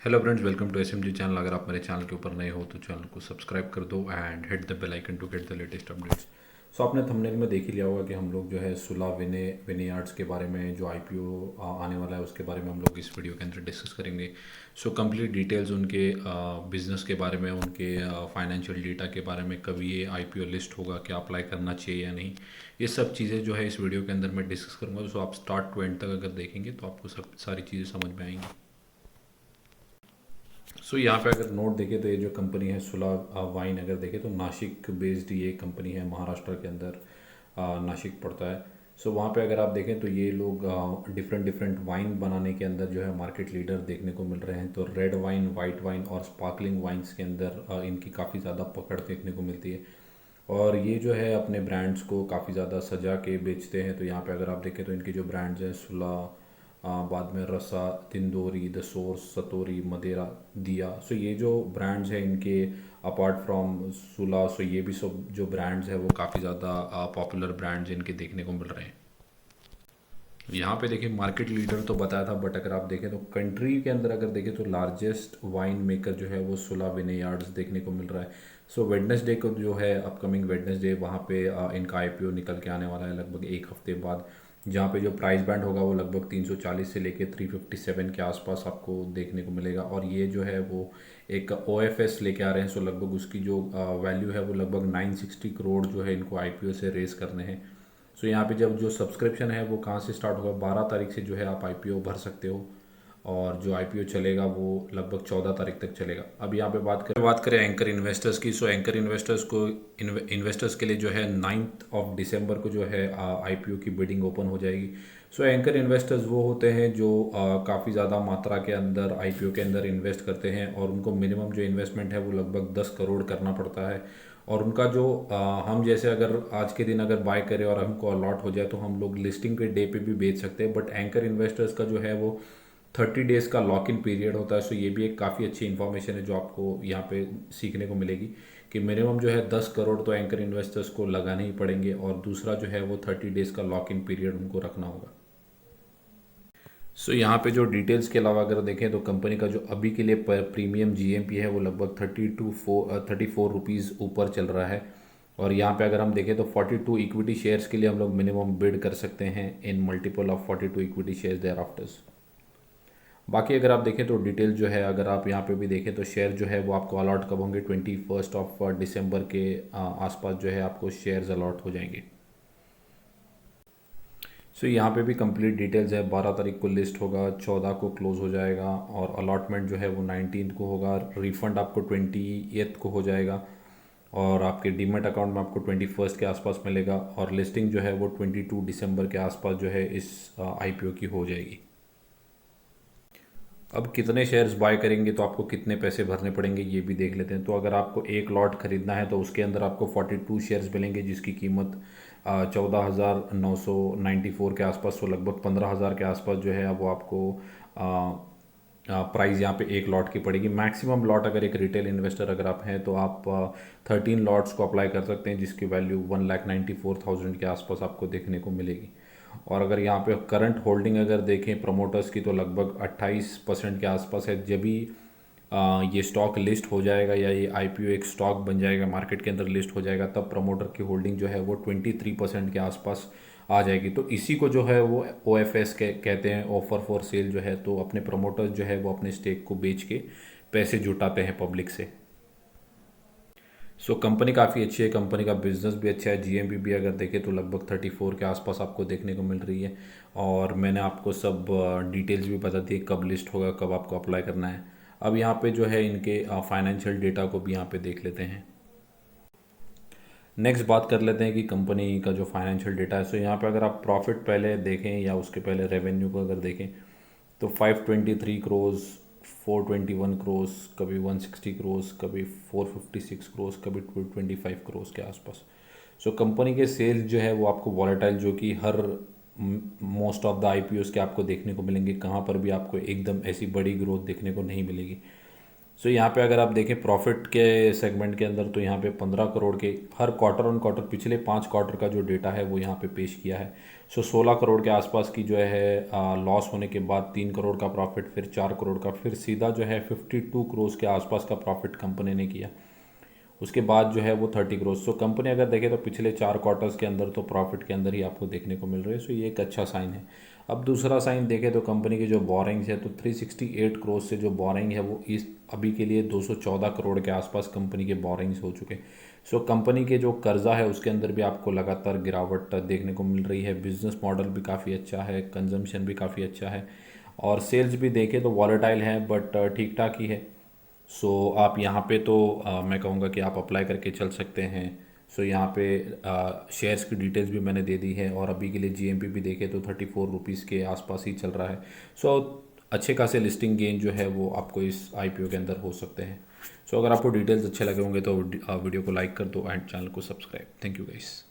Hello friends, welcome to SMG channel. अगर आप मेरे चैनल के ऊपर नए हो तो चैनल को सब्सक्राइब कर दो and hit the bell icon to get the latest updates. So आपने थंबनेल में देख ही लिया होगा कि हम लोग जो है सुला विनेयार्ड्स के बारे में, जो आईपीओ आने वाला है उसके बारे में हम लोग इस वीडियो के अंदर डिस्कस करेंगे। सो कंप्लीट डिटेल्स उनके बिजनेस के बारे में, उनके फाइनेंशियल डेटा के बारे में, कभी ये आईपीओ लिस्ट होगा, क्या अप्लाई करना चाहिए या नहीं, ये सब चीज़ें जो है इस वीडियो के अंदर मैं डिस्कस करूँगा। सो आप स्टार्ट टू एंड तक अगर देखेंगे तो आपको सब सारी चीज़ें समझ में आएंगी। यहाँ पे अगर नोट देखें तो ये जो कंपनी है सुला वाइन, अगर देखें तो नासिक बेस्ड ये कंपनी है, महाराष्ट्र के अंदर नासिक पड़ता है। वहाँ पे अगर आप देखें तो ये लोग डिफरेंट डिफरेंट वाइन बनाने के अंदर जो है मार्केट लीडर देखने को मिल रहे हैं। तो रेड वाइन, वाइट वाइन और स्पार्कलिंग वाइन्स के अंदर इनकी काफ़ी ज़्यादा पकड़ देखने को मिलती है। और ये जो है अपने ब्रांड्स को काफ़ी ज़्यादा सजा के बेचते हैं। तो यहाँ पे अगर आप देखें तो इनके जो ब्रांड्स हैं सुला, बाद में रसा, तिंदोरी, द सोर्स, सतोरी, मदेरा, दिया। ये जो ब्रांड्स हैं इनके, अपार्ट फ्रॉम सुला, ये भी सब जो ब्रांड्स हैं वो काफ़ी ज़्यादा पॉपुलर ब्रांड्स इनके देखने को मिल रहे हैं। यहाँ पे देखिए मार्केट लीडर तो बताया था, बट अगर आप देखें तो कंट्री के अंदर अगर देखें तो लार्जेस्ट वाइन मेकर जो है वो सुला विनेयार्ड्स देखने को मिल रहा है। वेडनेसडे को जो है, अपकमिंग वेडनेसडे, वहाँ पे इनका आईपीओ निकल के आने वाला है लगभग एक हफ्ते बाद। जहाँ पे जो प्राइस बैंड होगा वो लगभग 340 से लेके 357 के आसपास आपको देखने को मिलेगा। और ये जो है वो एक ओएफएस लेके आ रहे हैं। लगभग उसकी जो वैल्यू है वो लगभग 960 करोड़ जो है इनको आईपीओ से रेस करने हैं। यहाँ पे जब जो सब्सक्रिप्शन है वो कहाँ से स्टार्ट होगा, 12 तारीख से जो है आप आईपीओ भर सकते हो। और जो आईपीओ चलेगा वो लगभग 14 तारीख तक चलेगा। अब यहाँ पे बात करें एंकर इन्वेस्टर्स की। एंकर इन्वेस्टर्स को, इन्वेस्टर्स के लिए जो है 9 दिसंबर को जो है आईपीओ की बिडिंग ओपन हो जाएगी। एंकर इन्वेस्टर्स वो होते हैं जो काफ़ी ज़्यादा मात्रा के अंदर आईपीओ के अंदर इन्वेस्ट करते हैं, और उनको मिनिमम जो इन्वेस्टमेंट है वो लगभग 10 करोड़ करना पड़ता है। और उनका जो हम जैसे अगर आज के दिन अगर बाय करें और हमको अलॉट हो जाए तो हम लोग लिस्टिंग के डे पे भी बेच सकते हैं। बट एंकर इन्वेस्टर्स का जो है वो 30 डेज़ का लॉक इन पीरियड होता है। ये भी एक काफ़ी अच्छी इन्फॉर्मेशन है जो आपको यहाँ पे सीखने को मिलेगी कि मिनिमम जो है 10 करोड़ तो एंकर इन्वेस्टर्स को लगाने ही पड़ेंगे, और दूसरा जो है वो 30 डेज़ का लॉक इन पीरियड उनको रखना होगा। यहाँ पे जो डिटेल्स के अलावा अगर देखें तो कंपनी का जो अभी के लिए प्रीमियम जीएमपी है वो लगभग 34 रुपीज़ ऊपर चल रहा है। और यहाँ पे अगर हम देखें तो 42 इक्विटी शेयर्स के लिए हम लोग मिनिमम बिड कर सकते हैं in multiple of 42 equity shares thereafter. बाकी अगर आप देखें तो डिटेल जो है, अगर आप यहाँ पे भी देखें तो शेयर जो है वो आपको अलॉट कब होंगे, 21 दिसंबर के आसपास जो है आपको शेयर्स अलॉट हो जाएंगे। यहाँ पे भी कंप्लीट डिटेल्स है। 12 तारीख को लिस्ट होगा, 14 को क्लोज हो जाएगा, और अलॉटमेंट जो है वो 19 को होगा। रिफंड आपको 20 को हो जाएगा, और आपके डीमेट अकाउंट में आपको 21 के आसपास मिलेगा। और लिस्टिंग जो है वो 22 दिसंबर के आसपास जो है इस आईपीओ की हो जाएगी। अब कितने शेयर्स बाय करेंगे तो आपको कितने पैसे भरने पड़ेंगे ये भी देख लेते हैं। तो अगर आपको एक लॉट खरीदना है तो उसके अंदर आपको 42 शेयर्स मिलेंगे, जिसकी कीमत 14,994 के आसपास, लगभग 15,000 के आसपास जो है वो आपको प्राइस यहाँ पे एक लॉट की पड़ेगी। मैक्सिमम लॉट अगर एक रिटेल इन्वेस्टर अगर आप हैं तो आप 13 लॉट्स को अप्लाई कर सकते हैं, जिसकी वैल्यू 1,94,000 के आसपास आपको देखने को मिलेगी। और अगर यहाँ पे करंट होल्डिंग अगर देखें प्रमोटर्स की तो लगभग 28% के आसपास है। जब भी ये स्टॉक लिस्ट हो जाएगा या ये आईपीओ एक स्टॉक बन जाएगा, मार्केट के अंदर लिस्ट हो जाएगा, तब प्रमोटर की होल्डिंग जो है वो 23% के आसपास आ जाएगी। तो इसी को जो है वो ओएफएस कहते हैं, ऑफर फॉर सेल जो है। तो अपने प्रमोटर्स जो है वो अपने स्टेक को बेच के पैसे जुटाते हैं पब्लिक से। कंपनी काफ़ी अच्छी है, कंपनी का बिजनेस भी अच्छा है। जीएमपी भी अगर देखें तो लगभग 34 के आसपास आपको देखने को मिल रही है। और मैंने आपको सब डिटेल्स भी बता दी, कब लिस्ट होगा, कब आपको अप्लाई करना है। अब यहाँ पे जो है इनके फाइनेंशियल डेटा को भी यहाँ पे देख लेते हैं। नेक्स्ट बात कर लेते हैं कि कंपनी का जो फाइनेंशियल डेटा है। यहाँ पे अगर आप प्रॉफिट पहले देखें या उसके पहले रेवेन्यू को अगर देखें तो 523 करोड़, 421 करोड़, कभी 160 करोड़, कभी 456 करोड़, कभी 225 करोड़ के आसपास। कंपनी के सेल्स जो है वो आपको वॉलेटाइल, जो कि हर मोस्ट ऑफ द आईपीओस के आपको देखने को मिलेंगे, कहाँ पर भी आपको एकदम ऐसी बड़ी ग्रोथ देखने को नहीं मिलेगी। सो यहाँ पे अगर आप देखें प्रॉफिट के सेगमेंट के अंदर, तो यहाँ पे 15 करोड़ के हर क्वार्टर ऑन क्वार्टर पिछले 5 क्वार्टर का जो डेटा है वो यहाँ पे पेश किया है। सो 16 करोड़ के आसपास की जो है लॉस होने के बाद 3 करोड़ का प्रॉफिट, फिर 4 करोड़ का, फिर सीधा जो है 52 करोड़ के आसपास का प्रॉफिट कंपनी ने किया। उसके बाद जो है वो 30 करोड़। सो कंपनी अगर देखें तो पिछले 4 क्वार्टर्स के अंदर तो प्रॉफिट के अंदर ही आपको देखने को मिल रही है। सो ये एक अच्छा साइन है। अब दूसरा साइन देखें तो कंपनी की जो बोरिंग्स है, तो 368 करोड़ से जो बोरिंग है वो इस अभी के लिए 214 करोड़ के आसपास कंपनी के बोरिंग्स हो चुके। सो कंपनी के जो कर्जा है उसके अंदर भी आपको लगातार गिरावट देखने को मिल रही है। बिजनेस मॉडल भी काफ़ी अच्छा है, कंजम्पशन भी काफ़ी अच्छा है, और सेल्स भी देखें तो वॉलेटाइल है बट ठीक ठाक ही है। सो आप यहाँ पे तो मैं कहूँगा कि आप अप्लाई करके चल सकते हैं। सो यहाँ पे शेयर्स की डिटेल्स भी मैंने दे दी है, और अभी के लिए जीएमपी भी देखे तो 34 रुपीज़ के आसपास ही चल रहा है। सो अच्छे खासे लिस्टिंग गेन जो है वो आपको इस आईपीओ के अंदर हो सकते हैं। सो अगर आपको डिटेल्स अच्छे लगे होंगे तो वीडियो को लाइक कर दो एंड चैनल को सब्सक्राइब। Thank you guys.